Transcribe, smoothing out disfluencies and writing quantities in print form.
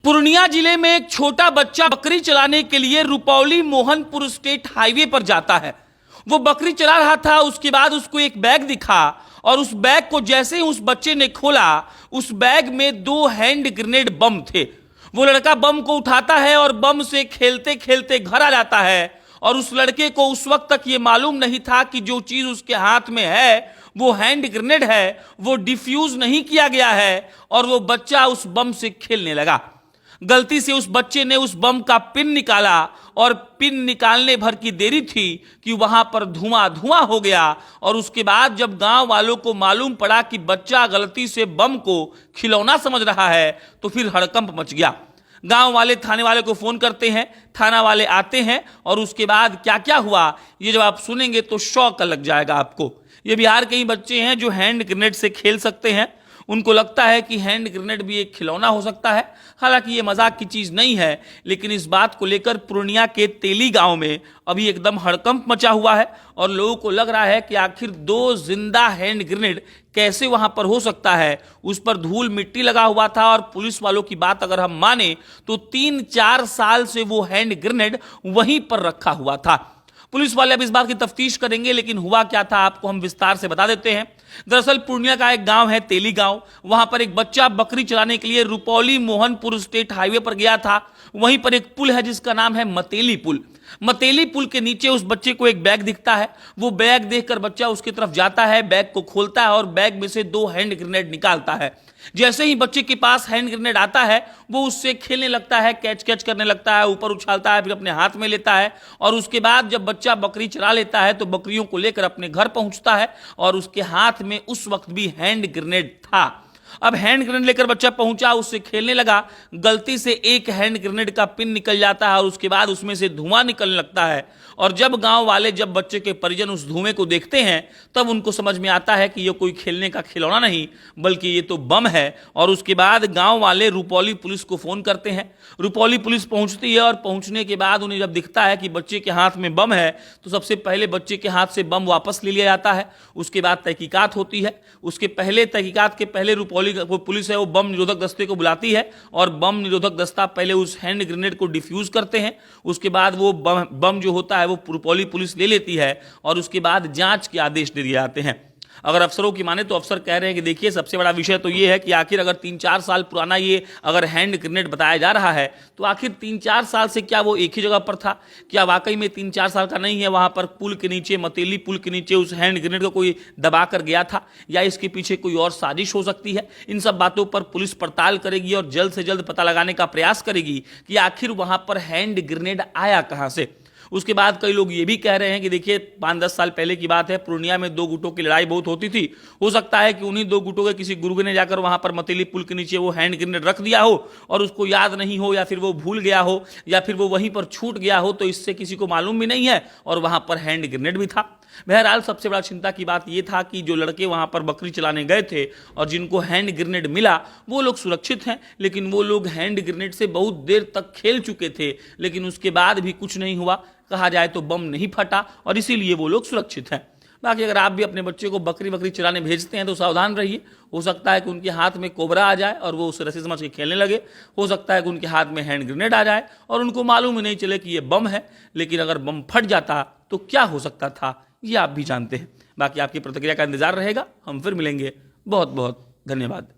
पूर्णिया जिले में एक छोटा बच्चा बकरी चलाने के लिए रुपौली मोहनपुर स्टेट हाईवे पर जाता है। वो बकरी चला रहा था, उसके बाद उसको एक बैग दिखा और उस बैग को जैसे ही उस बच्चे ने खोला, उस बैग में 2 हैंड ग्रेनेड बम थे। वो लड़का बम को उठाता है और बम से खेलते खेलते घर आ जाता है। और उस लड़के को उस वक्त तक ये मालूम नहीं था कि जो चीज उसके हाथ में है वो हैंड ग्रेनेड है, वो डिफ्यूज नहीं किया गया है और वो बच्चा उस बम से खेलने लगा। गलती से उस बच्चे ने उस बम का पिन निकाला और पिन निकालने भर की देरी थी कि वहां पर धुआं धुआं हो गया। और उसके बाद जब गांव वालों को मालूम पड़ा कि बच्चा गलती से बम को खिलौना समझ रहा है तो फिर हड़कंप मच गया। गांव वाले थाने वाले को फोन करते हैं, थाना वाले आते हैं और उसके बाद क्या क्या हुआ ये जब आप सुनेंगे तो शौक लग जाएगा आपको। ये बिहार के ही बच्चे हैं जो हैंड ग्रेनेड से खेल सकते हैं। उनको लगता है कि हैंड ग्रेनेड भी एक खिलौना हो सकता है। हालांकि ये मजाक की चीज नहीं है, लेकिन इस बात को लेकर पूर्णिया के तेली गांव में अभी एकदम हड़कंप मचा हुआ है और लोगों को लग रहा है कि आखिर 2 जिंदा हैंड ग्रेनेड कैसे वहां पर हो सकता है। उस पर धूल मिट्टी लगा हुआ था और पुलिस वालों की बात अगर हम माने तो 3-4 साल से वो हैंड ग्रेनेड वहीं पर रखा हुआ था। पुलिस वाले अब इस बात की तफ्तीश करेंगे, लेकिन हुआ क्या था आपको हम विस्तार से बता देते हैं। दरअसल पूर्णिया का एक गांव है तेली गांव, वहां पर एक बच्चा बकरी चलाने के लिए रुपौली मोहनपुर स्टेट हाईवे पर गया था। वहीं पर एक पुल है जिसका नाम है मतेली पुल। मतेली पुल के नीचे उस बच्चे को एक बैग दिखता है। वो बैग देखकर बच्चा उसकी तरफ जाता है, बैग को खोलता है और बैग में से 2 हैंड ग्रेनेड निकालता है। जैसे ही बच्चे के पास हैंड ग्रेनेड आता है वो उससे खेलने लगता है, कैच कैच करने लगता है, ऊपर उछालता है, फिर अपने हाथ में लेता है। और उसके बाद जब बच्चा बकरी चला लेता है तो बकरियों को लेकर अपने घर पहुंचता है और उसके हाथ में उस वक्त भी हैंड ग्रेनेड था। अब हैंड ग्रेनेड लेकर बच्चा पहुंचा, उससे खेलने लगा। गलती से एक हैंड ग्रेनेड का पिन निकल जाता है और उसके बाद उसमें से धुआं निकलने लगता है। और जब गांव वाले, जब बच्चे के परिजन उस धुएं को देखते हैं तब उनको समझ में आता है कि ये कोई खेलने का खिलौना नहीं बल्कि ये तो बम है। और उसके बाद गांव वाले रुपौली पुलिस को फोन करते हैं। रुपौली पुलिस पहुंचती है और पहुंचने के बाद उन्हें जब दिखता है कि बच्चे के हाथ में बम है तो सबसे पहले बच्चे के हाथ से बम वापस ले लिया जाता है। उसके बाद तहकीकात होती है। उसके पहले तहकीकात के पहले रुपौली पुलिस है वो बम निरोधक दस्ते को बुलाती है और बम निरोधक दस्ता पहले उस हैंड ग्रेनेड को डिफ्यूज करते हैं। उसके बाद वो बम जो होता है वो रुपौली पुलिस ले लेती है और उसके बाद जांच के आदेश दे दिए जाते हैं। अगर अफसरों की माने तो अफसर कह रहे हैं कि देखिए सबसे बड़ा विषय तो ये है कि आखिर अगर 3-4 साल पुराना ये अगर हैंड ग्रेनेड बताया जा रहा है तो आखिर 3-4 साल से क्या वो एक ही जगह पर था? क्या वाकई में 3-4 साल का नहीं है? वहां पर पुल के नीचे, मतेली पुल के नीचे उस हैंड ग्रेनेड को कोई दबा कर गया था या इसके पीछे कोई और साजिश हो सकती है? इन सब बातों पर पुलिस पड़ताल करेगी और जल्द से जल्द पता लगाने का प्रयास करेगी कि आखिर वहां पर हैंड ग्रेनेड आया कहां से। उसके बाद कई लोग ये भी कह रहे हैं कि देखिए 5-10 साल पहले की बात है, पूर्णिया में 2 गुटों की लड़ाई बहुत होती थी। हो सकता है कि उन्हीं 2 गुटों के किसी गुर्गे ने जाकर वहां पर मतेली पुल के नीचे वो हैंड ग्रेनेड रख दिया हो और उसको याद नहीं हो, या फिर वो भूल गया हो, या फिर वो वहीं पर छूट गया हो, तो इससे किसी को मालूम भी नहीं है और वहां पर हैंड ग्रेनेड भी था। बहरहाल सबसे बड़ा चिंता की बात यह था कि जो लड़के वहां पर बकरी चलाने गए थे और जिनको हैंड ग्रेनेड मिला वो लोग सुरक्षित हैं, लेकिन वो लोग हैंड ग्रेनेड से बहुत देर तक खेल चुके थे, लेकिन उसके बाद भी कुछ नहीं हुआ। कहा जाए तो बम नहीं फटा और इसीलिए वो लोग सुरक्षित हैं। बाकी अगर आप भी अपने बच्चे को बकरी चलाने भेजते हैं तो सावधान रहिए। हो सकता है कि उनके हाथ में कोबरा आ जाए और वो उसे रस्सी समझ के खेलने लगे। हो सकता है कि उनके हाथ में हैंड ग्रेनेड आ जाए और उनको मालूम ही नहीं चले कि ये बम है। लेकिन अगर बम फट जाता तो क्या हो सकता था ये आप भी जानते हैं। बाकी आपकी प्रतिक्रिया का इंतजार रहेगा। हम फिर मिलेंगे। बहुत बहुत धन्यवाद।